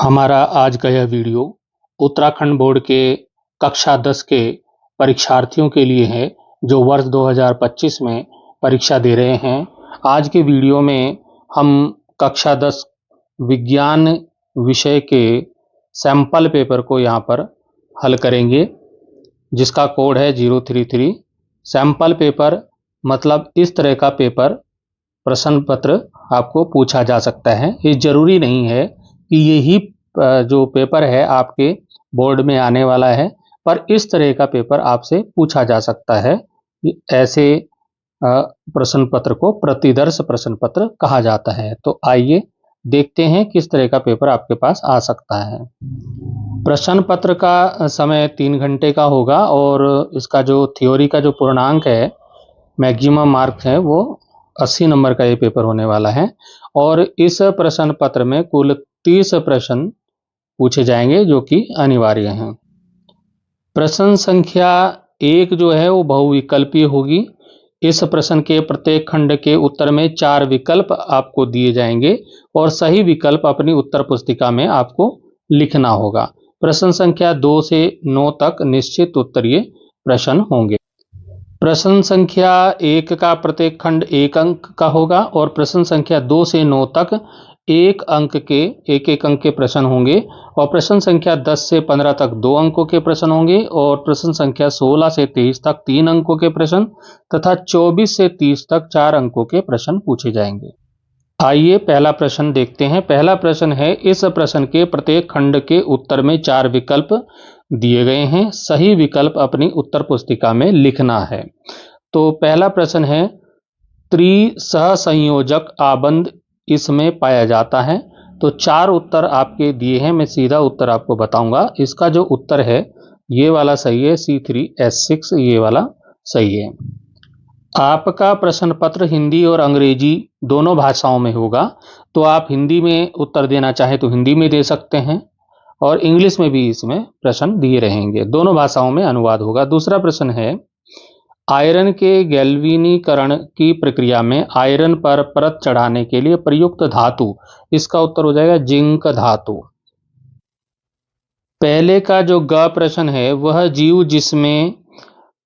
हमारा आज का यह वीडियो उत्तराखंड बोर्ड के कक्षा 10 के परीक्षार्थियों के लिए है जो वर्ष 2025 में परीक्षा दे रहे हैं। आज के वीडियो में हम कक्षा 10 विज्ञान विषय के सैंपल पेपर को यहाँ पर हल करेंगे, जिसका कोड है 033। सैंपल पेपर मतलब इस तरह का पेपर प्रश्न पत्र आपको पूछा जा सकता है। ये जरूरी नहीं है कि यही जो पेपर है आपके बोर्ड में आने वाला है, पर इस तरह का पेपर आपसे पूछा जा सकता है। ऐसे प्रश्न पत्र को प्रतिदर्श प्रश्न पत्र कहा जाता है। तो आइए देखते हैं किस तरह का पेपर आपके पास आ सकता है। प्रश्न पत्र का समय 3 घंटे का होगा और इसका जो थ्योरी का जो पूर्णांक है, मैक्सिमम मार्क्स है, वो 80 नंबर का ये पेपर होने वाला है। और इस प्रश्न पत्र में कुल 30 प्रश्न पूछे जाएंगे जो कि अनिवार्य हैं। प्रश्न संख्या 1 जो है वो बहुविकल्पीय होगी। इस प्रश्न के प्रत्येक खंड के उत्तर में 4 विकल्प आपको दिए जाएंगे और सही विकल्प अपनी उत्तर पुस्तिका में आपको लिखना होगा। प्रश्न संख्या 2 से 9 तक निश्चित उत्तरीय प्रश्न होंगे। प्रश्न संख्या 1 का प्रत्येक खंड 1 अंक का होगा और प्रश्न संख्या 2 से 9 तक एक अंक के प्रश्न होंगे। और प्रश्न संख्या 10 से 15 तक 2 अंकों के प्रश्न होंगे और प्रश्न संख्या 16 से 23 तक 3 अंकों के प्रश्न तथा 24 से 30 तक 4 अंकों के प्रश्न पूछे जाएंगे। आइए पहला प्रश्न देखते हैं। पहला प्रश्न है, इस प्रश्न के प्रत्येक खंड के उत्तर में 4 विकल्प दिए गए हैं, सही विकल्प अपनी उत्तर पुस्तिका में लिखना है। तो पहला प्रश्न है, त्रिसहसंयोजक आबंध इसमें पाया जाता है। तो 4 उत्तर आपके दिए हैं, मैं सीधा उत्तर आपको बताऊंगा। इसका जो उत्तर है ये वाला सही है, C3H6 ये वाला सही है। आपका प्रश्न पत्र हिंदी और अंग्रेजी दोनों भाषाओं में होगा, तो आप हिंदी में उत्तर देना चाहें तो हिंदी में दे सकते हैं और इंग्लिश में भी इसमें प्रश्न दिए रहेंगे, दोनों भाषाओं में अनुवाद होगा। दूसरा प्रश्न है, आयरन के गैल्वेनीकरण की प्रक्रिया में आयरन पर परत चढ़ाने के लिए प्रयुक्त धातु, इसका उत्तर हो जाएगा जिंक धातु। पहले का जो ग प्रश्न है, वह जीव जिसमें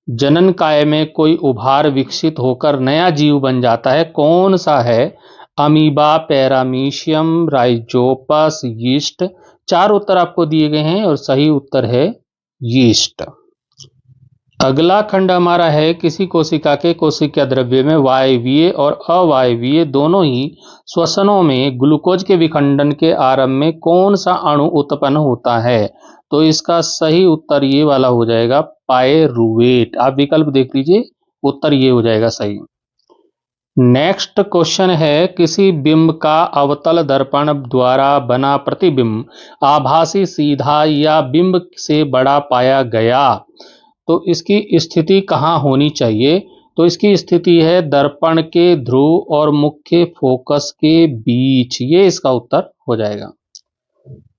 जनन काय में कोई उभार विकसित होकर नया जीव बन जाता है, कौन सा है? Amoeba, paramecium, Rhizopus, yeast. 4 उत्तर आपको दिए गए हैं और सही उत्तर है यीस्ट। अगला खंड हमारा है, किसी कोशिका के कोशिका द्रव्य में वायवीय और अवायवीय दोनों ही श्वसनों में ग्लूकोज के विखंडन के आरंभ में कौन सा अणु उत्पन्न होता है? तो इसका सही उत्तर ये वाला हो जाएगा पायरूवेट। आप विकल्प देख लीजिए, उत्तर ये हो जाएगा सही। नेक्स्ट क्वेश्चन है, किसी बिंब का अवतल दर्पण द्वारा बना प्रतिबिंब आभासी, सीधा या बिंब से बड़ा पाया गया, तो इसकी स्थिति कहाँ होनी चाहिए? तो इसकी स्थिति है दर्पण के ध्रुव और मुख्य फोकस के बीच, ये इसका उत्तर हो जाएगा।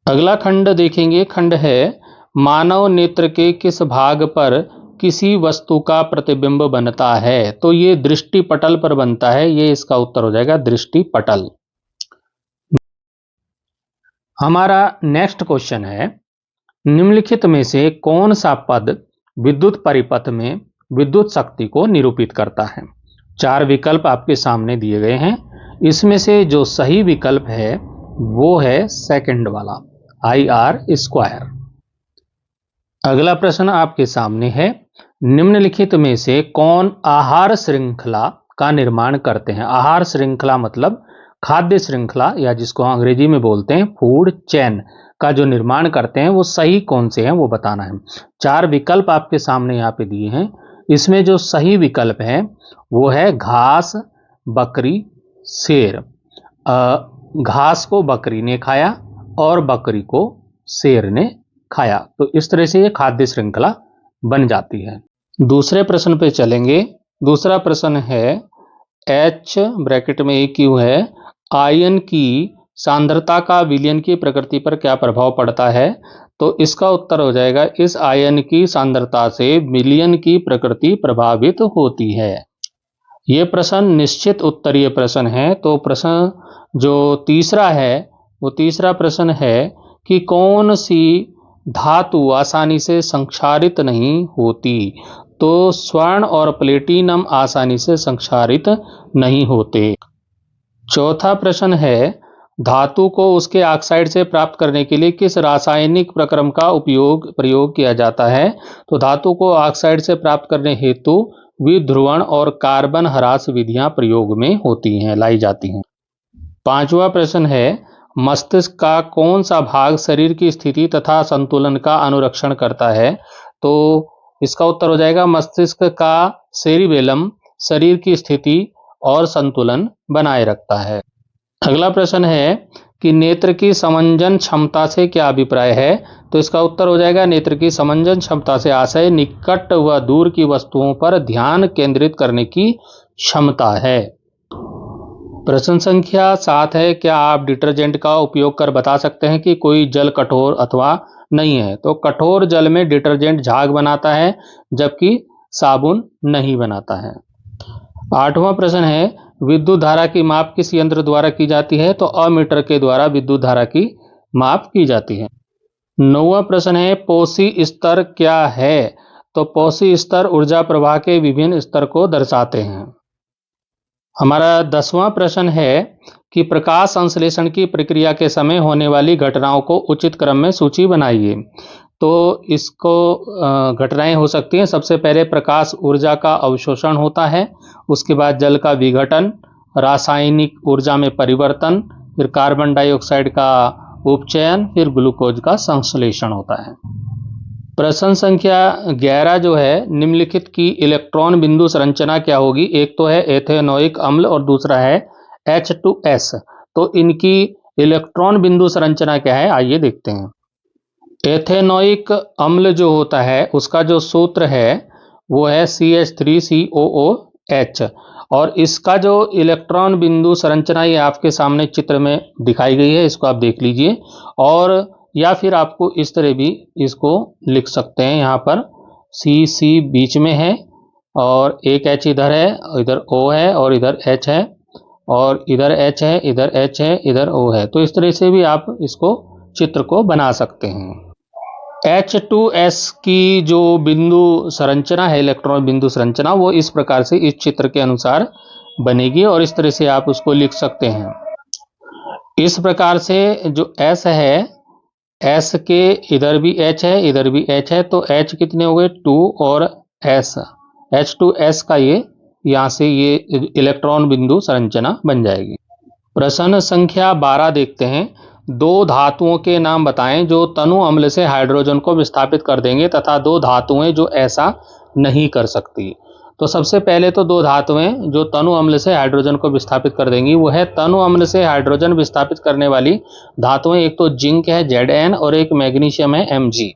अगला खंड देखेंगे, खंड है, मानव नेत्र के किस भाग पर किसी वस्तु का प्रतिबिंब बनता है? तो ये दृष्टिपटल पर बनता है, ये इसका उत्तर हो जाएगा दृष्टिपटल। हमारा नेक्स्ट क्वेश्चन है, निम्नलिखित में से कौन सा पद विद्युत परिपथ में विद्युत शक्ति को निरूपित करता है? 4 विकल्प आपके सामने दिए गए हैं, इसमें से जो सही विकल्प है वो है सेकंड वाला, IR²। अगला प्रश्न आपके सामने है, निम्नलिखित में से कौन आहार श्रृंखला का निर्माण करते हैं? आहार श्रृंखला मतलब खाद्य श्रृंखला, या जिसको अंग्रेजी में बोलते हैं फूड चेन का जो निर्माण करते हैं, वो सही कौन से हैं वो बताना है। 4 विकल्प आपके सामने यहाँ पे दिए हैं, इसमें जो सही विकल्प है वो है घास, बकरी, शेर। घास को बकरी ने खाया और बकरी को शेर ने खाया, तो इस तरह से ये खाद्य श्रृंखला बन जाती है। दूसरे प्रश्न पे चलेंगे। दूसरा प्रश्न है, H ब्रैकेट में AQ है, आयन की सांद्रता का विलयन की प्रकृति पर क्या प्रभाव पड़ता है? तो इसका उत्तर हो जाएगा, इस आयन की सांद्रता से विलयन की प्रकृति प्रभावित होती है। यह प्रश्न निश्चित उत्तरीय प्रश्न है। तो प्रश्न जो तीसरा है वो तीसरा प्रश्न है कि कौन सी धातु आसानी से संक्षारित नहीं होती? तो स्वर्ण और प्लेटिनम आसानी से संक्षारित नहीं होते। चौथा प्रश्न है, धातु को उसके ऑक्साइड से प्राप्त करने के लिए किस रासायनिक प्रक्रम का प्रयोग किया जाता है? तो धातु को ऑक्साइड से प्राप्त करने हेतु विध्रुवण और कार्बन ह्रास विधियां प्रयोग में होती हैं, लाई जाती हैं। पांचवा प्रश्न है, मस्तिष्क का कौन सा भाग शरीर की स्थिति तथा संतुलन का अनुरक्षण करता है? तो इसका उत्तर हो जाएगा मस्तिष्क का सेरिबेलम शरीर की स्थिति और संतुलन बनाए रखता है। अगला प्रश्न है कि नेत्र की समंजन क्षमता से क्या अभिप्राय है? तो इसका उत्तर हो जाएगा नेत्र की समंजन क्षमता से आशय निकट व दूर की वस्तुओं पर ध्यान केंद्रित करने की क्षमता है। प्रश्न संख्या 7 है, क्या आप डिटर्जेंट का उपयोग कर बता सकते हैं कि कोई जल कठोर अथवा नहीं है? तो कठोर जल में डिटर्जेंट झाग बनाता है जबकि साबुन नहीं बनाता है। 8वां प्रश्न है, विद्युत धारा की माप किस यंत्र द्वारा की जाती है? तो अमीटर के द्वारा विद्युत धारा की माप की जाती है। 9वां प्रश्न है, पोसी स्तर क्या है? तो पोसी स्तर ऊर्जा प्रवाह के विभिन्न स्तर को दर्शाते हैं। हमारा 10वां प्रश्न है कि प्रकाश संश्लेषण की प्रक्रिया के समय होने वाली घटनाओं को उचित क्रम में सूची बनाइए। तो इसको घटनाएं हो सकती हैं, सबसे पहले प्रकाश ऊर्जा का अवशोषण होता है, उसके बाद जल का विघटन, रासायनिक ऊर्जा में परिवर्तन, फिर कार्बन डाइऑक्साइड का उपचयन, फिर ग्लूकोज का संश्लेषण होता है। प्रश्न संख्या 11 जो है, निम्नलिखित की इलेक्ट्रॉन बिंदु संरचना क्या होगी? एक तो है एथेनोइक अम्ल और दूसरा है H2S। तो इनकी इलेक्ट्रॉन बिंदु संरचना क्या है, आइए देखते हैं। एथेनोइक अम्ल जो होता है उसका जो सूत्र है वो है CH3COOH और इसका जो इलेक्ट्रॉन बिंदु संरचना ये आपके सामने चित्र में दिखाई गई है, इसको आप देख लीजिए। और या फिर आपको इस तरह भी इसको लिख सकते हैं, यहाँ पर CC बीच में है और एक H इधर है, इधर O है और इधर H है और इधर H है, इधर H है, इधर O है। तो इस तरह से भी आप इसको चित्र को बना सकते हैं। H2S की जो बिंदु संरचना है, इलेक्ट्रॉन बिंदु संरचना, वो इस प्रकार से इस चित्र के अनुसार बनेगी और इस तरह से आप उसको लिख सकते हैं। इस प्रकार से जो S है, S के इधर भी H है, इधर भी H है, तो H कितने हो गए 2 और S H2S का ये यहाँ से ये इलेक्ट्रॉन बिंदु संरचना बन जाएगी। प्रश्न संख्या 12 देखते हैं, दो धातुओं के नाम बताएं जो तनु अम्ल से हाइड्रोजन को विस्थापित कर देंगे तथा दो धातुएं जो ऐसा नहीं कर सकती। तो सबसे पहले तो दो धातुएं जो तनु अम्ल से हाइड्रोजन को विस्थापित कर देंगी वो है तनु अम्ल से हाइड्रोजन विस्थापित करने वाली धातुएं, एक तो जिंक है Zn और एक मैग्नीशियम है Mg।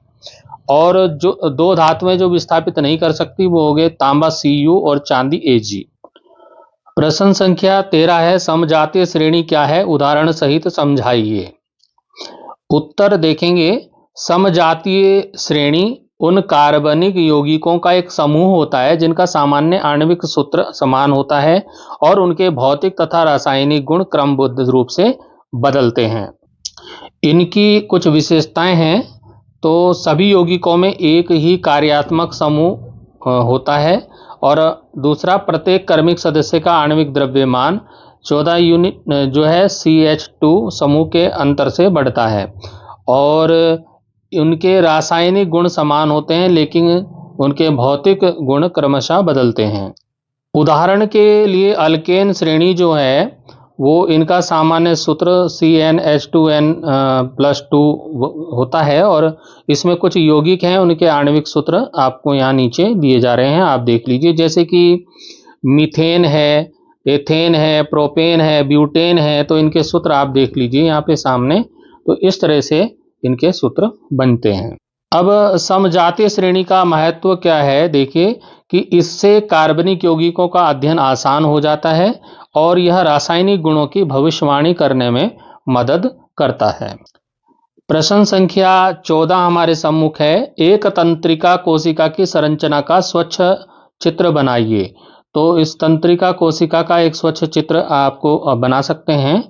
और जो दो धातुएं जो विस्थापित नहीं कर सकती वो हो गए तांबा Cu और चांदी Ag। प्रश्न संख्या 13 है, समजातीय श्रेणी क्या है, उदाहरण सहित समझाइए। उत्तर देखेंगे, समजातीय श्रेणी उन कार्बनिक यौगिकों का एक समूह होता है जिनका सामान्य आणविक सूत्र समान होता है और उनके भौतिक तथा रासायनिक गुण क्रमबद्ध रूप से बदलते हैं। इनकी कुछ विशेषताएं हैं, तो सभी यौगिकों में एक ही कार्यात्मक समूह होता है और दूसरा प्रत्येक क्रमिक सदस्य का आणविक द्रव्यमान 14 यूनिट जो है CH2 समूह के अंतर से बढ़ता है और उनके रासायनिक गुण समान होते हैं लेकिन उनके भौतिक गुण क्रमशः बदलते हैं। उदाहरण के लिए अल्केन श्रेणी जो है वो इनका सामान्य सूत्र CnH2n+2 होता है और इसमें कुछ यौगिक हैं, उनके आणविक सूत्र आपको यहाँ नीचे दिए जा रहे हैं, आप देख लीजिए। जैसे कि मीथेन है, एथेन है, प्रोपेन है, ब्यूटेन है, तो इनके सूत्र आप देख लीजिए यहाँ पे सामने। तो इस तरह से इनके सूत्र बनते हैं। अब समजातीय श्रेणी का महत्व क्या है, देखिए कि इससे कार्बनिक यौगिकों का अध्ययन आसान हो जाता है और यह रासायनिक गुणों की भविष्यवाणी करने में मदद करता है। प्रश्न संख्या 14 हमारे सम्मुख है, एक तंत्रिका कोशिका की संरचना का स्वच्छ चित्र बनाइए। तो इस तंत्रिका कोशिका का एक स्वच्छ चित्र आपको बना सकते हैं।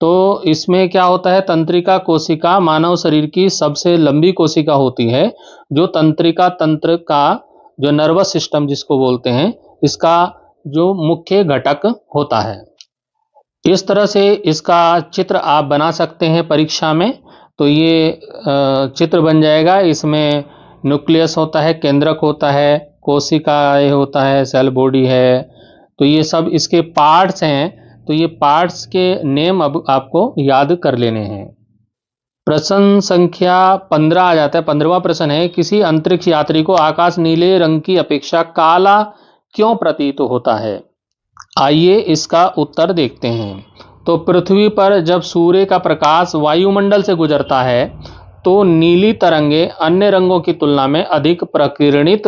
तो इसमें क्या होता है, तंत्रिका कोशिका मानव शरीर की सबसे लंबी कोशिका होती है, जो तंत्रिका तंत्र का जो नर्वस सिस्टम जिसको बोलते हैं, इसका जो मुख्य घटक होता है। इस तरह से इसका चित्र आप बना सकते हैं परीक्षा में। तो ये चित्र बन जाएगा। इसमें न्यूक्लियस होता है, केंद्रक होता है, कोशिकाएं होता है, सेल बॉडी है। तो ये सब इसके पार्ट्स हैं। तो ये पार्ट्स के नेम अब आपको याद कर लेने हैं। प्रश्न संख्या 15 आ जाता है। 15वां प्रश्न है, किसी अंतरिक्ष यात्री को आकाश नीले रंग की अपेक्षा काला क्यों प्रतीत होता है? आइए इसका उत्तर देखते हैं। तो पृथ्वी पर जब सूर्य का प्रकाश वायुमंडल से गुजरता है तो नीली तरंगें अन्य रंगों की तुलना में अधिक प्रकीर्णित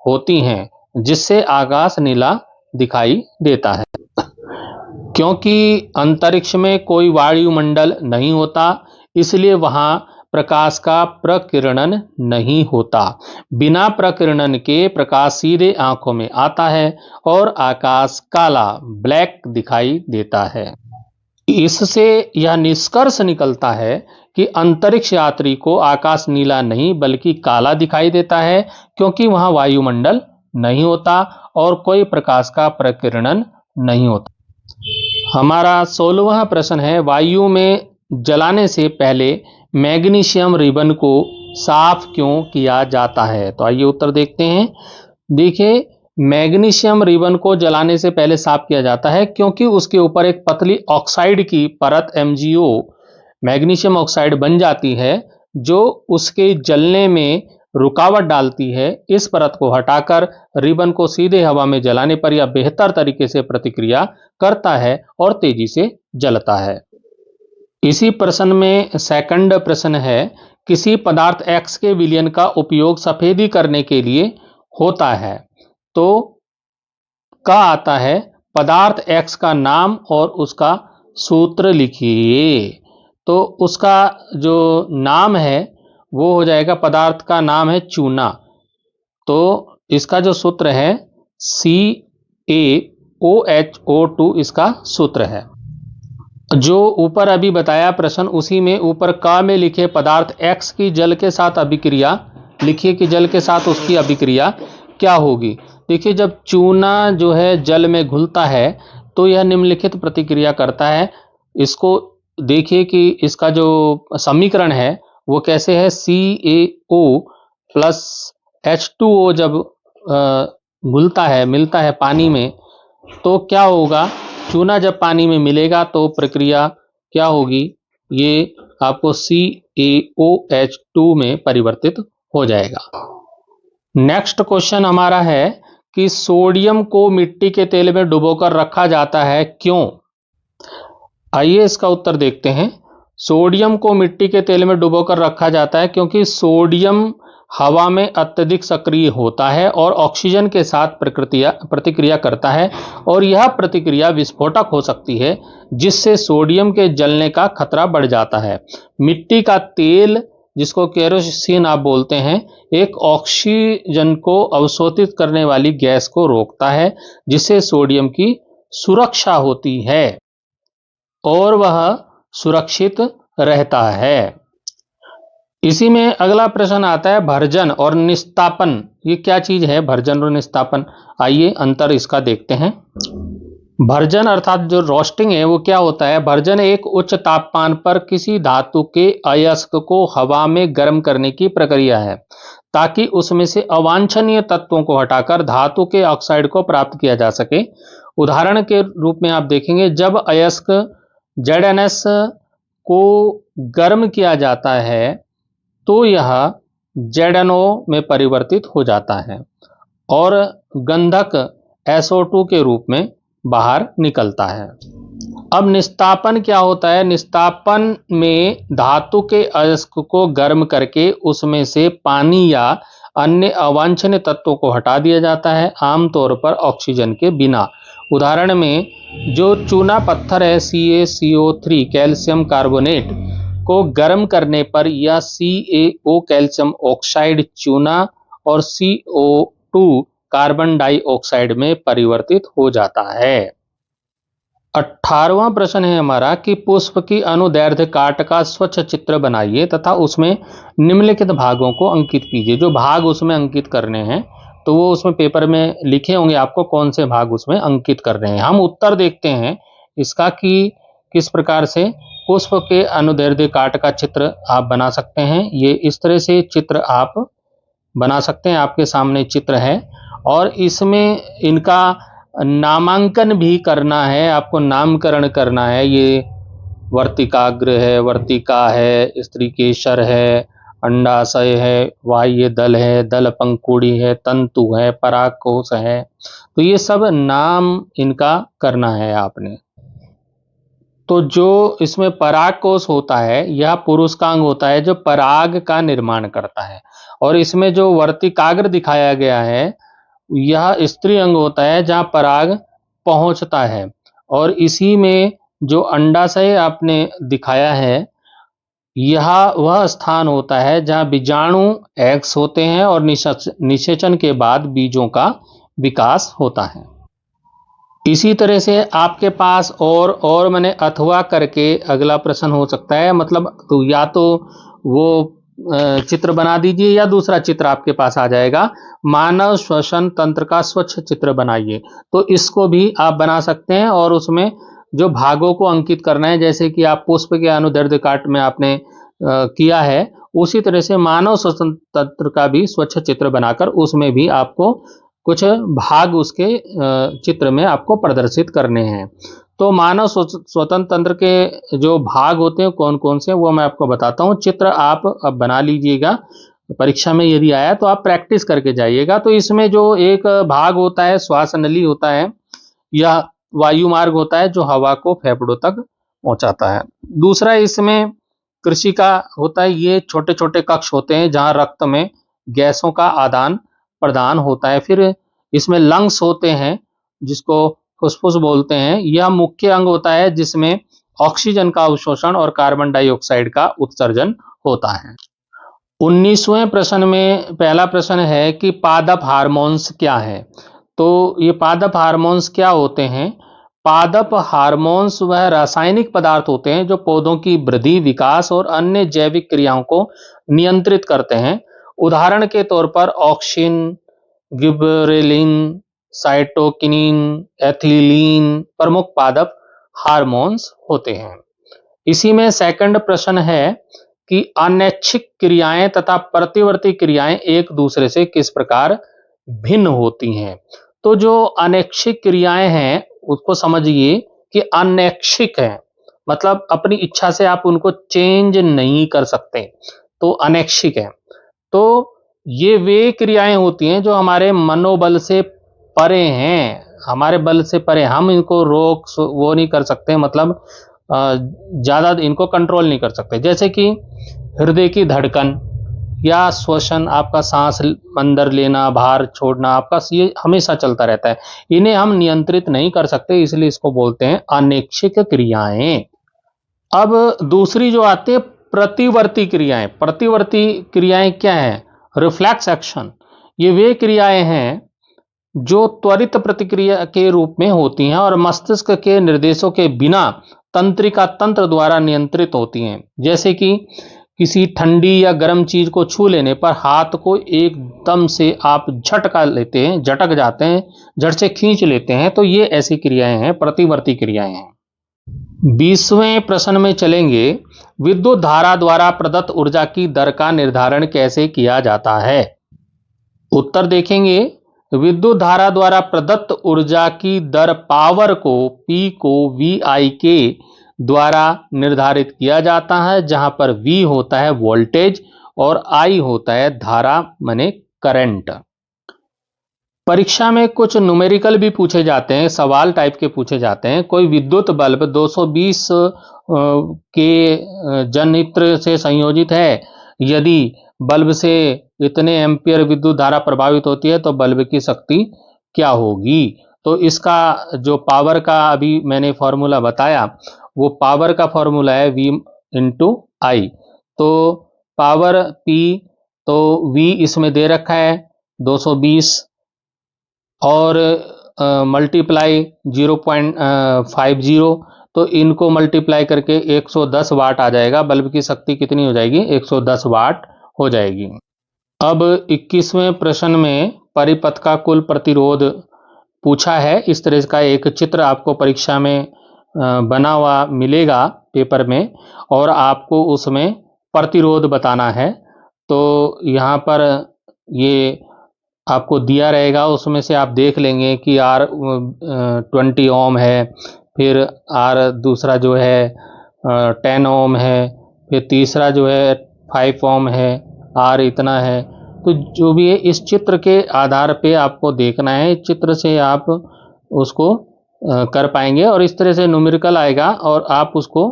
होती हैं, जिससे आकाश नीला दिखाई देता है। क्योंकि अंतरिक्ष में कोई वायुमंडल नहीं होता, इसलिए वहां प्रकाश का प्रकीर्णन नहीं होता। बिना प्रकीर्णन के प्रकाश सीधे आंखों में आता है और आकाश काला ब्लैक दिखाई देता है। इससे यह निष्कर्ष निकलता है कि अंतरिक्ष यात्री को आकाश नीला नहीं बल्कि काला दिखाई देता है, क्योंकि वहां वायुमंडल नहीं होता और कोई प्रकाश का प्रकीर्णन नहीं होता। हमारा 16वां प्रश्न है, वायु में जलाने से पहले मैग्नीशियम रिबन को साफ क्यों किया जाता है? तो आइए उत्तर देखते हैं। देखिए, मैग्नीशियम रिबन को जलाने से पहले साफ किया जाता है क्योंकि उसके ऊपर एक पतली ऑक्साइड की परत MgO मैग्नीशियम ऑक्साइड बन जाती है, जो उसके जलने में रुकावट डालती है। इस परत को हटाकर रिबन को सीधे हवा में जलाने पर यह बेहतर तरीके से प्रतिक्रिया करता है और तेजी से जलता है। इसी प्रश्न में सेकंड प्रश्न है, किसी पदार्थ X के विलयन का उपयोग सफेदी करने के लिए होता है। तो का आता है, पदार्थ X का नाम और उसका सूत्र लिखिए। तो उसका जो नाम है वो हो जाएगा, पदार्थ का नाम है चूना। तो इसका जो सूत्र है CaOHO2 इसका सूत्र है। जो ऊपर अभी बताया प्रश्न, उसी में ऊपर का में लिखे पदार्थ X की जल के साथ अभिक्रिया लिखिए कि जल के साथ उसकी अभिक्रिया क्या होगी। देखिए, जब चूना जो है जल में घुलता है तो यह निम्नलिखित प्रतिक्रिया करता है। इसको देखिए कि इसका जो समीकरण है वो कैसे है। CaO प्लस H2O जब घुलता है, मिलता है पानी में, तो क्या होगा, चूना जब पानी में मिलेगा तो प्रक्रिया क्या होगी, ये आपको CaOH2 में परिवर्तित हो जाएगा। नेक्स्ट क्वेश्चन हमारा है कि सोडियम को मिट्टी के तेल में डुबोकर रखा जाता है, क्यों? आइए इसका उत्तर देखते हैं। सोडियम को मिट्टी के तेल में डुबोकर रखा जाता है क्योंकि सोडियम हवा में अत्यधिक सक्रिय होता है और ऑक्सीजन के साथ प्रतिक्रिया करता है, और यह प्रतिक्रिया विस्फोटक हो सकती है, जिससे सोडियम के जलने का खतरा बढ़ जाता है। मिट्टी का तेल, जिसको केरोसिन आप बोलते हैं, एक ऑक्सीजन को अवशोषित करने वाली गैस को रोकता है, जिससे सोडियम की सुरक्षा होती है और वह सुरक्षित रहता है। इसी में अगला प्रश्न आता है, भर्जन और निस्तापन, ये क्या चीज है? भर्जन और निस्तापन, आइए अंतर इसका देखते हैं। भर्जन अर्थात जो रोस्टिंग है वो क्या होता है? भर्जन एक उच्च तापमान पर किसी धातु के अयस्क को हवा में गर्म करने की प्रक्रिया है, ताकि उसमें से अवांछनीय तत्वों को हटाकर धातु के ऑक्साइड को प्राप्त किया जा सके। उदाहरण के रूप में आप देखेंगे, जब अयस्क ZnS को गर्म किया जाता है तो यह ZnO में परिवर्तित हो जाता है और गंधक SO2 के रूप में बाहर निकलता है। अब निस्तापन क्या होता है? निस्तापन में धातु के अयस्क को गर्म करके उसमें से पानी या अन्य अवांछनीय तत्वों को हटा दिया जाता है, आमतौर पर ऑक्सीजन के बिना। उदाहरण में जो चूना पत्थर है CaCO3 कैल्शियम कार्बोनेट को गर्म करने पर यह CaO कैल्शियम ऑक्साइड चूना और CO2 कार्बन डाइऑक्साइड में परिवर्तित हो जाता है। 18वां प्रश्न है हमारा कि पुष्प की अनुदैर्ध्य काट का स्वच्छ चित्र बनाइए तथा उसमें निम्नलिखित भागों को अंकित कीजिए। जो भाग उसमें अंकित करने हैं तो वो उसमें पेपर में लिखे होंगे, आपको कौन से भाग उसमें अंकित कर रहे हैं। हम उत्तर देखते हैं इसका कि किस प्रकार से पुष्प के अनुदैर्ध्य काट का चित्र आप बना सकते हैं। ये इस तरह से चित्र आप बना सकते हैं, आपके सामने चित्र है और इसमें इनका नामांकन भी करना है, आपको नामकरण करना है। ये वर्तिकाग्र है, वर्तिका है, स्त्रीकेसर है, अंडाशय है, बाह्य दल है, दल पंखुड़ी है, तंतु है, परागकोश है। तो ये सब नाम इनका करना है आपने। तो जो इसमें परागकोश होता है यह पुरुष का अंग होता है जो पराग का निर्माण करता है, और इसमें जो वर्तिकाग्र दिखाया गया है यह स्त्री अंग होता है जहाँ पराग पहुंचता है। और इसी में जो अंडाशय आपने दिखाया है यह वह स्थान होता है जहाँ बीजाणु एक्स होते हैं और निषेचन के बाद बीजों का विकास होता है। इसी तरह से आपके पास और मैंने अथवा करके अगला प्रश्न हो सकता है, मतलब तो या तो वो चित्र बना दीजिए या दूसरा चित्र आपके पास आ जाएगा, मानव श्वसन तंत्र का स्वच्छ चित्र बनाइए। तो इसको भी आप बना सकते हैं और उसमें जो भागों को अंकित करना है, जैसे कि आप पुष्प के अनुदैर्ध्य काट में आपने किया है, उसी तरह से मानव श्वसन तंत्र का भी स्वच्छ चित्र बनाकर उसमें भी आपको कुछ भाग उसके चित्र में आपको प्रदर्शित करने हैं। तो मानव स्वतंत्र तंत्र के जो भाग होते हैं कौन कौन से, वो मैं आपको बताता हूँ। चित्र आप अब बना लीजिएगा, परीक्षा में यदि आया तो आप प्रैक्टिस करके जाइएगा। तो इसमें जो एक भाग होता है श्वास नली होता है, यह वायु मार्ग होता है जो हवा को फेफड़ों तक पहुंचाता है। दूसरा इसमें कृषि का होता है, ये छोटे छोटे कक्ष होते हैं जहां रक्त में गैसों का आदान प्रदान होता है। फिर इसमें लंग्स होते हैं जिसको फुसफुस बोलते हैं, यह मुख्य अंग होता है जिसमें ऑक्सीजन का अवशोषण और कार्बन डाइऑक्साइड का उत्सर्जन होता है। 19वें प्रश्न में पहला प्रश्न है कि पादप हार्मोन्स क्या है। तो ये पादप हार्मोन्स क्या होते हैं? पादप हार्मोन्स वह रासायनिक पदार्थ होते हैं जो पौधों की वृद्धि, विकास और अन्य जैविक क्रियाओं को नियंत्रित करते हैं। उदाहरण के तौर पर ऑक्सिन, गिबरेलिन, साइटोकिनिन, एथिलीन प्रमुख पादप हार्मोन्स होते हैं। इसी में सेकंड प्रश्न है कि अनैच्छिक क्रियाएं तथा प्रतिवर्ती क्रियाएं एक दूसरे से किस प्रकार भिन्न होती हैं। तो जो अनैच्छिक क्रियाएं हैं उसको समझिए कि अनैच्छिक है, मतलब अपनी इच्छा से आप उनको चेंज नहीं कर सकते, तो अनैच्छिक है। तो ये वे क्रियाएं होती हैं जो हमारे मनोबल से परे हैं, हमारे बल से परे, हम इनको रोक वो नहीं कर सकते, मतलब ज़्यादा इनको कंट्रोल नहीं कर सकते। जैसे कि हृदय की धड़कन या श्वसन, आपका सांस अंदर लेना बाहर छोड़ना, आपका ये हमेशा चलता रहता है, इन्हें हम नियंत्रित नहीं कर सकते, इसलिए इसको बोलते हैं अनैच्छिक क्रियाएं। अब दूसरी जो आती है प्रतिवर्ती क्रियाएं। प्रतिवर्ती क्रियाएं क्या है? Reflex action. ये वे क्रियाएं हैं जो त्वरित प्रतिक्रिया के रूप में होती हैं और मस्तिष्क के निर्देशों के बिना तंत्रिका तंत्र द्वारा नियंत्रित होती हैं। जैसे कि किसी ठंडी या गर्म चीज को छू लेने पर हाथ को एकदम से आप झटका लेते हैं, झटक जाते हैं, झट से खींच लेते हैं, तो ये ऐसी क्रियाएं हैं, प्रतिवर्ती क्रियाएं हैं। 20वें प्रश्न में चलेंगे, विद्युत धारा द्वारा प्रदत्त ऊर्जा की दर का निर्धारण कैसे किया जाता है। उत्तर देखेंगे, विद्युत धारा द्वारा प्रदत्त ऊर्जा की दर पावर को P को VI के द्वारा निर्धारित किया जाता है, जहां पर V होता है वोल्टेज और I होता है धारा माने करंट। परीक्षा में कुछ न्यूमेरिकल भी पूछे जाते हैं, सवाल टाइप के पूछे जाते हैं। कोई विद्युत बल्ब 220 के जनित्र से संयोजित है, यदि बल्ब से इतने एम्पियर विद्युत धारा प्रभावित होती है तो बल्ब की शक्ति क्या होगी। तो इसका जो पावर का अभी मैंने फॉर्मूला बताया, वो पावर का फॉर्मूला है V इंटू आई। तो पावर P, तो V इसमें दे रखा है 220, और मल्टीप्लाई 0.50, तो इनको मल्टीप्लाई करके 110 वाट आ जाएगा। बल्ब की शक्ति कितनी हो जाएगी? 110 वाट हो जाएगी। अब 21वें प्रश्न में परिपथ का कुल प्रतिरोध पूछा है। इस तरह का एक चित्र आपको परीक्षा में बना हुआ मिलेगा पेपर में, और आपको उसमें प्रतिरोध बताना है। तो यहाँ पर ये आपको दिया रहेगा, उसमें से आप देख लेंगे कि R 20 ओम है, फिर R दूसरा जो है 10 ओम है, फिर तीसरा जो है 5 ओम है, R इतना है। तो जो भी है इस चित्र के आधार पे आपको देखना है, इस चित्र से आप उसको कर पाएंगे और इस तरह से न्यूमेरिकल आएगा और आप उसको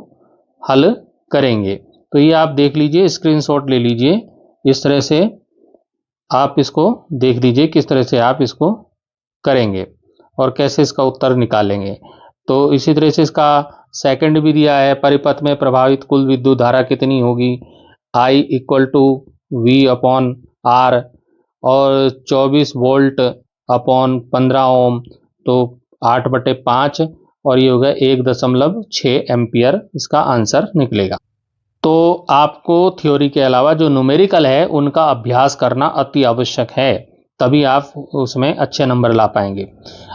हल करेंगे। तो ये आप देख लीजिए, स्क्रीनशॉट ले लीजिए, इस तरह से आप इसको देख लीजिए किस तरह से आप इसको करेंगे और कैसे इसका उत्तर निकालेंगे। तो इसी तरह से इसका सेकंड भी दिया है, परिपथ में प्रभावित कुल विद्युत धारा कितनी होगी? I = V/R, और 24 वोल्ट अपॉन 15 ओम, तो 8/5, और ये होगा 1.6 एम्पियर इसका आंसर निकलेगा। तो आपको थ्योरी के अलावा जो न्यूमेरिकल है उनका अभ्यास करना अति आवश्यक है, तभी आप उसमें अच्छे नंबर ला पाएंगे।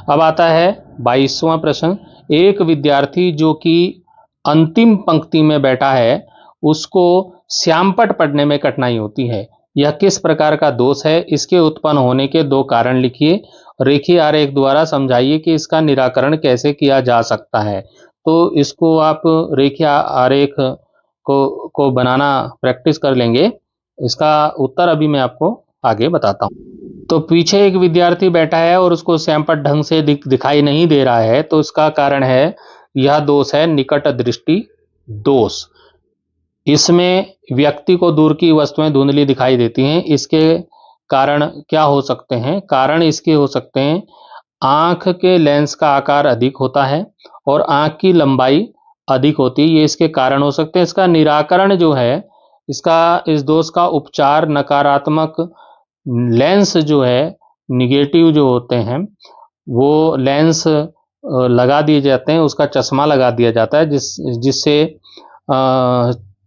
अब आता है 22वां प्रश्न। एक विद्यार्थी जो कि अंतिम पंक्ति में बैठा है, उसको श्यामपट्ट पढ़ने में कठिनाई होती है। यह किस प्रकार का दोष है? इसके उत्पन्न होने के 2 कारण लिखिए। रेखीय आरेख द्वारा समझाइए कि इसका निराकरण कैसे किया जा सकता है। तो इसको आप रेखीय आरेख को बनाना प्रैक्टिस कर लेंगे। इसका उत्तर अभी मैं आपको आगे बताता हूँ। तो पीछे एक विद्यार्थी बैठा है और उसको श्यामपट्ट ढंग से दिखाई नहीं दे रहा है, तो इसका कारण है, यह दोष है निकट दृष्टि दोष। इसमें व्यक्ति को दूर की वस्तुएं धुंधली दिखाई देती हैं। इसके कारण क्या हो सकते हैं? कारण इसके हो सकते हैं, आंख के लेंस का आकार अधिक होता है और आंख की लंबाई अधिक होती है, ये इसके कारण हो सकते हैं। इसका निराकरण जो है, इस दोष का उपचार नकारात्मक लेंस जो है, निगेटिव जो होते हैं, वो लेंस लगा दिए जाते हैं, उसका चश्मा लगा दिया जाता है, जिससे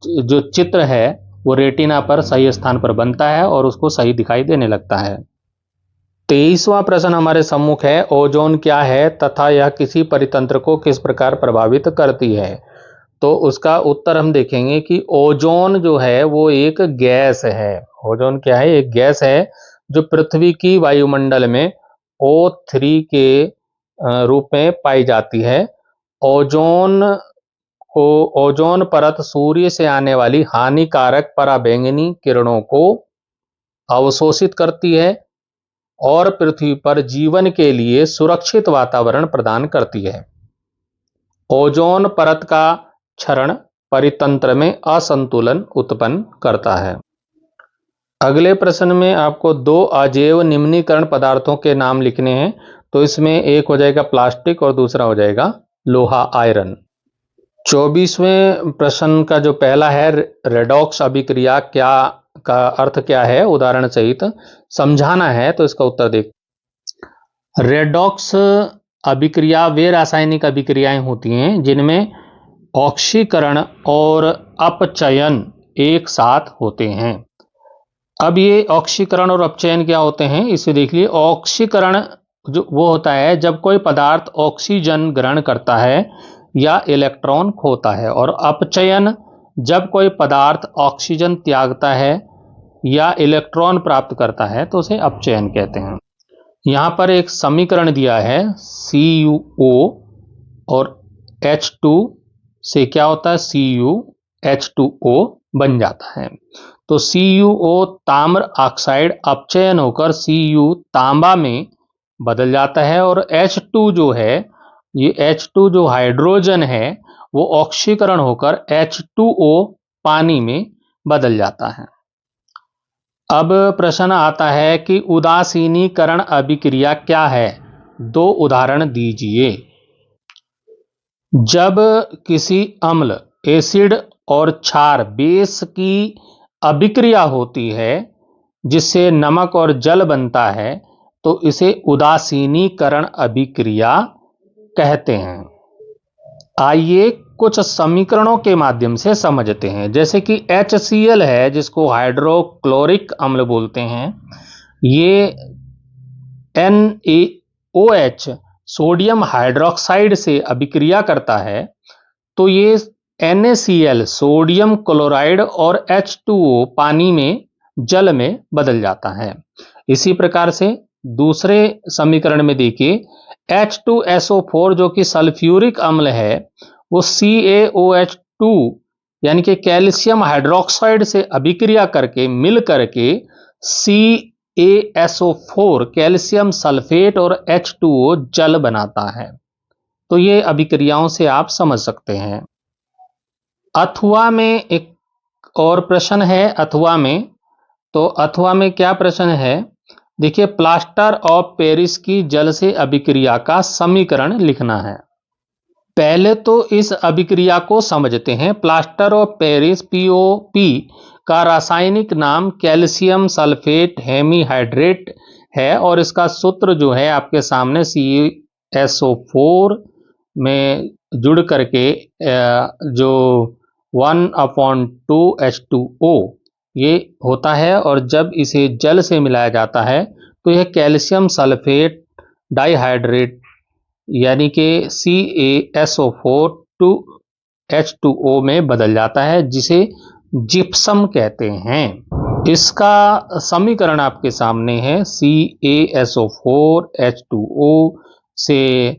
जो चित्र है वो रेटिना पर सही स्थान पर बनता है और उसको सही दिखाई देने लगता है। 23वां प्रश्न हमारे सम्मुख है, ओजोन क्या है तथा यह किसी परितंत्र को किस प्रकार प्रभावित करती है? तो उसका उत्तर हम देखेंगे कि ओजोन जो है वो एक गैस है। ओजोन क्या है? एक गैस है जो पृथ्वी की वायुमंडल में O3 के रूप में पाई जाती है। ओजोन परत सूर्य से आने वाली हानिकारक पराबैंगनी किरणों को अवशोषित करती है और पृथ्वी पर जीवन के लिए सुरक्षित वातावरण प्रदान करती है। ओजोन परत का क्षरण परितंत्र में असंतुलन उत्पन्न करता है। अगले प्रश्न में आपको 2 अजैव निम्नीकरण पदार्थों के नाम लिखने हैं। तो इसमें एक हो जाएगा प्लास्टिक और दूसरा हो जाएगा लोहा, आयरन। 24वें प्रश्न का जो पहला है, रेडॉक्स अभिक्रिया का अर्थ क्या है? उदाहरण सहित समझाना है। तो इसका उत्तर देख। रेडॉक्स अभिक्रिया वे रासायनिक अभिक्रियाएं होती हैं जिनमें ऑक्सीकरण और अपचयन एक साथ होते हैं। अब ये ऑक्सीकरण और अपचयन क्या होते हैं, इसे देख लिए। ऑक्सीकरण जो वो होता है जब कोई पदार्थ ऑक्सीजन ग्रहण करता है या इलेक्ट्रॉन खोता है, और अपचयन जब कोई पदार्थ ऑक्सीजन त्यागता है या इलेक्ट्रॉन प्राप्त करता है, तो उसे अपचयन कहते हैं। यहाँ पर एक समीकरण दिया है, CuO और H2 से क्या होता है, CuH2O बन जाता है। तो CuO ताम्र ऑक्साइड अपचयन होकर Cu तांबा में बदल जाता है, और H2 जो है, ये H2 जो हाइड्रोजन है वो ऑक्सीकरण होकर H2O पानी में बदल जाता है। अब प्रश्न आता है कि उदासीनीकरण अभिक्रिया क्या है? 2 उदाहरण दीजिए। जब किसी अम्ल, एसिड और क्षार, बेस की अभिक्रिया होती है जिससे नमक और जल बनता है, तो इसे उदासीनीकरण अभिक्रिया कहते हैं। आइए कुछ समीकरणों के माध्यम से समझते हैं। जैसे कि HCl है, जिसको हाइड्रोक्लोरिक अम्ल बोलते हैं, ये NaOH सोडियम हाइड्रोक्साइड से अभिक्रिया करता है, तो ये NaCl सोडियम क्लोराइड और H2O पानी में, जल में बदल जाता है। इसी प्रकार से दूसरे समीकरण में देखिए, H2SO4 जो कि सल्फ्यूरिक अम्ल है, वो CaOH2 यानी कि कैल्शियम हाइड्रोक्साइड से अभिक्रिया करके मिल करके CaSO4 कैल्शियम सल्फेट और H2O जल बनाता है। तो ये अभिक्रियाओं से आप समझ सकते हैं। अथवा में एक और प्रश्न है। अथवा में क्या प्रश्न है, देखिए, प्लास्टर ऑफ पेरिस की जल से अभिक्रिया का समीकरण लिखना है। पहले तो इस अभिक्रिया को समझते हैं। प्लास्टर ऑफ पेरिस POP का रासायनिक नाम कैल्शियम सल्फेट हेमीहाइड्रेट है और इसका सूत्र जो है आपके सामने CaSO4 में जुड़ करके जो 1/2 H2O ये होता है, और जब इसे जल से मिलाया जाता है तो यह कैल्शियम सल्फेट डाइहाइड्रेट यानी कि CaSO4 H2O में बदल जाता है, जिसे जिप्सम कहते हैं। इसका समीकरण आपके सामने है। CaSO4 H2O से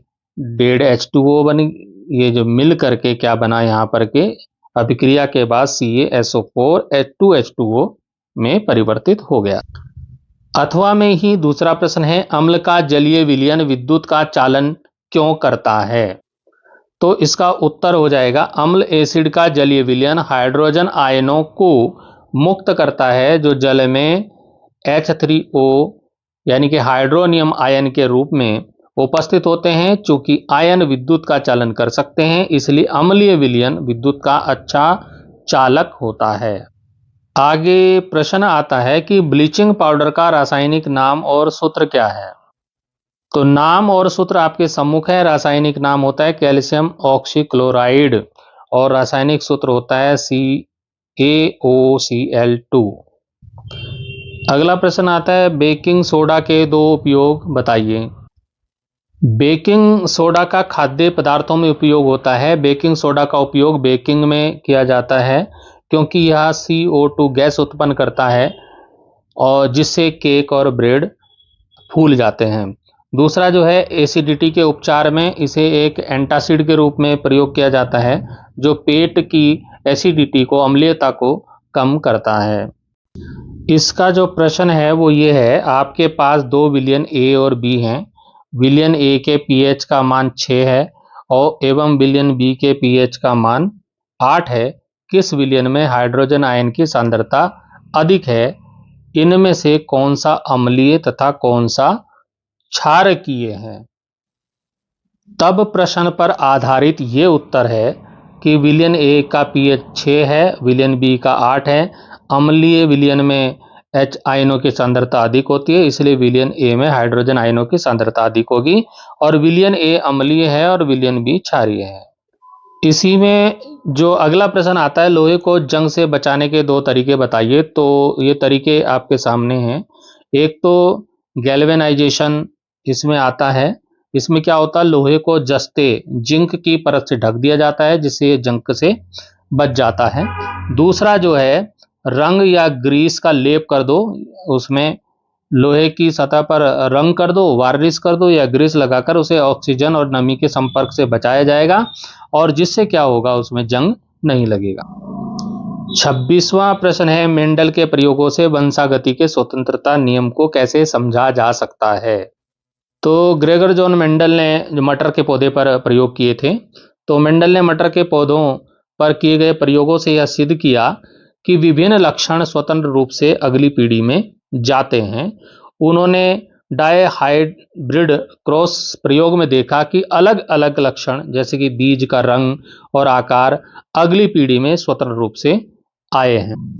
डेढ़ H2O बनी, ये जो मिल करके क्या बना यहाँ पर के अभिक्रिया के बाद CaSO4 2H2O में परिवर्तित हो गया। अथवा में ही दूसरा प्रश्न है, अम्ल का जलीय विलयन विद्युत का चालन क्यों करता है? तो इसका उत्तर हो जाएगा, अम्ल एसिड का जलीय विलयन हाइड्रोजन आयनों को मुक्त करता है जो जल में H3O यानी कि हाइड्रोनियम आयन के रूप में उपस्थित होते हैं। चूंकि आयन विद्युत का चालन कर सकते हैं, इसलिए अम्लीय विलयन विद्युत का अच्छा चालक होता है। आगे प्रश्न आता है कि ब्लीचिंग पाउडर का रासायनिक नाम और सूत्र क्या है? तो नाम और सूत्र आपके सम्मुख है। रासायनिक नाम होता है कैल्शियम ऑक्सीक्लोराइड और रासायनिक सूत्र होता है CaOCl2। अगला प्रश्न आता है, बेकिंग सोडा के दो उपयोग बताइए। बेकिंग सोडा का खाद्य पदार्थों में उपयोग होता है। बेकिंग सोडा का उपयोग बेकिंग में किया जाता है क्योंकि यह CO2 गैस उत्पन्न करता है और जिससे केक और ब्रेड फूल जाते हैं। दूसरा जो है, एसिडिटी के उपचार में इसे एक एंटासिड के रूप में प्रयोग किया जाता है जो पेट की एसिडिटी को, अम्लीयता को कम करता है। इसका जो प्रश्न है वो ये है, आपके पास दो विलयन A और B हैं। विलयन A के pH का मान 6 है और एवं विलयन B के pH का मान 8 है। किस विलयन में हाइड्रोजन आयन की सांद्रता अधिक है? इनमें से कौन सा अम्लीय तथा कौन सा क्षारकीय है? तब प्रश्न पर आधारित ये उत्तर है कि विलयन A का pH 6 है, विलयन B का 8 है। अम्लीय विलयन में H आयनों की सांद्रता अधिक होती है, इसलिए विलयन A में हाइड्रोजन आयनों की सांद्रता अधिक होगी और विलयन A अम्लीय है और विलयन B क्षारीय है। इसी में जो अगला प्रश्न आता है, लोहे को जंग से बचाने के दो तरीके बताइए। तो ये तरीके आपके सामने हैं। एक तो गैल्वेनाइजेशन इसमें आता है। इसमें क्या होता है, लोहे को जस्ते जिंक की परत से ढक दिया जाता है जिससे ये जंग से बच जाता है। दूसरा जो है, रंग या ग्रीस का लेप कर दो, उसमें लोहे की सतह पर रंग कर दो, वार्निश कर दो या ग्रीस लगाकर उसे ऑक्सीजन और नमी के संपर्क से बचाया जाएगा और जिससे क्या होगा, उसमें जंग नहीं लगेगा। 26वां प्रश्न है, मेंडल के प्रयोगों से वंशागति के स्वतंत्रता नियम को कैसे समझा जा सकता है? तो ग्रेगर जॉन मेंडल ने मटर के पौधे पर प्रयोग किए थे। तो मेंडल ने मटर के पौधों पर किए गए प्रयोगों से यह सिद्ध किया कि विभिन्न लक्षण स्वतंत्र रूप से अगली पीढ़ी में जाते हैं। उन्होंने डायहाइब्रिड क्रॉस प्रयोग में देखा कि अलग अलग लक्षण जैसे कि बीज का रंग और आकार अगली पीढ़ी में स्वतंत्र रूप से आए हैं।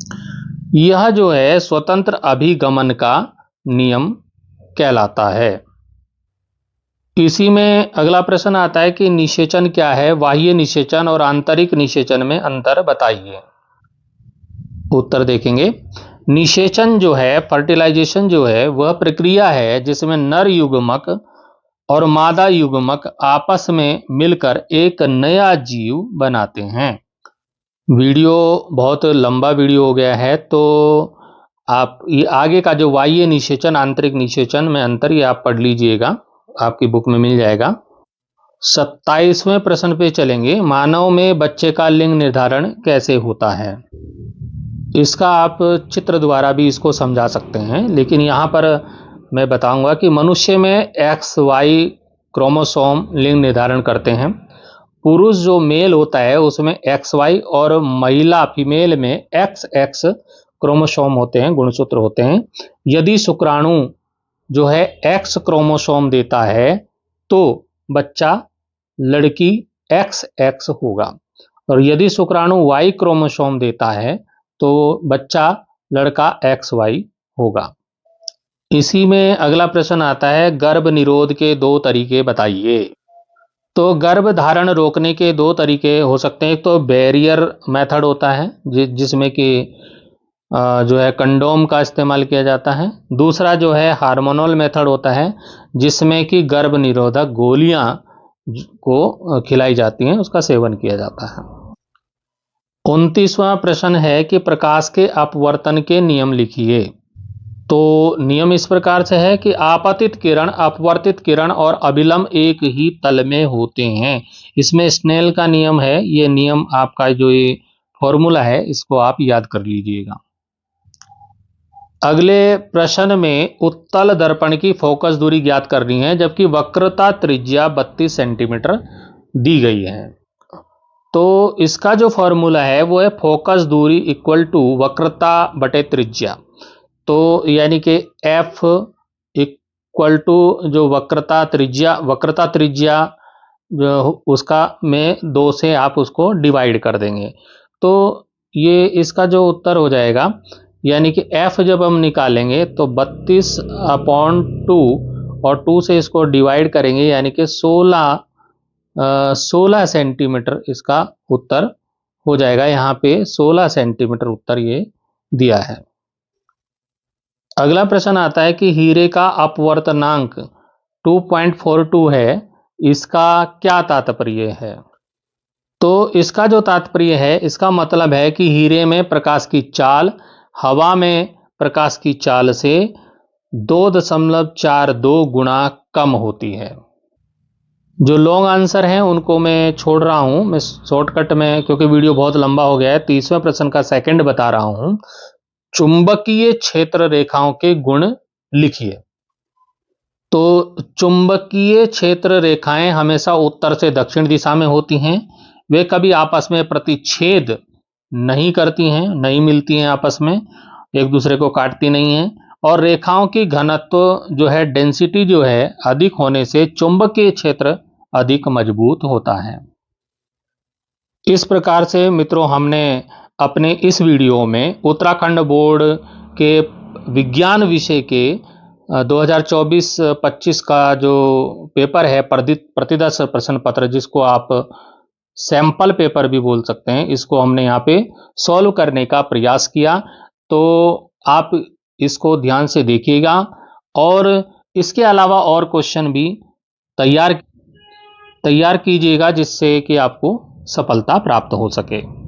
यह जो है स्वतंत्र अभिगमन का नियम कहलाता है। इसी में अगला प्रश्न आता है कि निषेचन क्या है, बाह्य निषेचन और आंतरिक निषेचन में अंतर बताइए। उत्तर देखेंगे। निषेचन जो है, फर्टिलाइजेशन जो है, वह प्रक्रिया है जिसमें नर युग्मक और मादा युग्मक आपस में मिलकर एक नया जीव बनाते हैं। वीडियो बहुत लंबा वीडियो हो गया है, तो आप ये आगे का जो बाह्य निषेचन आंतरिक निषेचन में अंतर, ये आप पढ़ लीजिएगा, आपकी बुक में मिल जाएगा। 27वें प्रश्न पे चलेंगे। मानव में बच्चे का लिंग निर्धारण कैसे होता है? इसका आप चित्र द्वारा भी इसको समझा सकते हैं, लेकिन यहाँ पर मैं बताऊंगा कि मनुष्य में XY क्रोमोसोम लिंग निर्धारण करते हैं। पुरुष जो मेल होता है उसमें XY और महिला फीमेल में XX क्रोमोसोम होते हैं, गुणसूत्र होते हैं। यदि शुक्राणु जो है X क्रोमोसोम देता है तो बच्चा लड़की XX होगा, और यदि शुक्राणु Y क्रोमोसोम देता है तो बच्चा लड़का XY होगा। इसी में अगला प्रश्न आता है, गर्भ निरोध के 2 तरीके बताइए। तो गर्भ धारण रोकने के 2 तरीके हो सकते हैं। तो बैरियर मेथड होता है जिसमें कि जो है कंडोम का इस्तेमाल किया जाता है। दूसरा जो है हार्मोनल मेथड होता है जिसमें कि गर्भ निरोधक गोलियां को खिलाई जाती हैं, उसका सेवन किया जाता है। 29वां प्रश्न है कि प्रकाश के अपवर्तन के नियम लिखिए। तो नियम इस प्रकार से है कि आपतित किरण, अपवर्तित किरण और अभिलंब एक ही तल में होते हैं। इसमें स्नेल का नियम है। ये नियम आपका जो ये फॉर्मूला है इसको आप याद कर लीजिएगा। अगले प्रश्न में उत्तल दर्पण की फोकस दूरी ज्ञात करनी है, जबकि वक्रता त्रिज्या 32 सेंटीमीटर दी गई है। तो इसका जो फॉर्मूला है वो है फोकस दूरी इक्वल टू वक्रता बटे त्रिज्या। तो यानी कि F इक्वल टू जो वक्रता त्रिज्या उसका में 2 से आप उसको डिवाइड कर देंगे, तो ये इसका जो उत्तर हो जाएगा। यानी कि F जब हम निकालेंगे तो 32/2 और 2 से इसको डिवाइड करेंगे, यानी कि 16 सेंटीमीटर इसका उत्तर हो जाएगा। यहाँ पे 16 सेंटीमीटर उत्तर ये दिया है। अगला प्रश्न आता है कि हीरे का अपवर्तनांक 2.42 है, इसका क्या तात्पर्य है? तो इसका जो तात्पर्य है, इसका मतलब है कि हीरे में प्रकाश की चाल हवा में प्रकाश की चाल से 2.42 गुना कम होती है। जो लॉन्ग आंसर हैं उनको मैं छोड़ रहा हूं, मैं शॉर्टकट में, क्योंकि वीडियो बहुत लंबा हो गया है, 30वें प्रश्न का सेकंड बता रहा हूं। चुंबकीय क्षेत्र रेखाओं के गुण लिखिए। तो चुंबकीय क्षेत्र रेखाएं हमेशा उत्तर से दक्षिण दिशा में होती हैं। वे कभी आपस में प्रतिच्छेद नहीं करती हैं, नहीं मिलती हैं, आपस में एक दूसरे को काटती नहीं हैं। और रेखाओं की घनत्व जो है, डेंसिटी जो है अधिक होने से चुंबकीय क्षेत्र अधिक मजबूत होता है। इस प्रकार से मित्रों हमने अपने इस वीडियो में उत्तराखंड बोर्ड के विज्ञान विषय के 2024-25 का जो पेपर है, प्रतिदर्श प्रश्न पत्र, जिसको आप सैंपल पेपर भी बोल सकते हैं, इसको हमने यहाँ पे सॉल्व करने का प्रयास किया। तो आप इसको ध्यान से देखिएगा और इसके अलावा और क्वेश्चन भी तैयार कीजिएगा, जिससे कि आपको सफलता प्राप्त हो सके।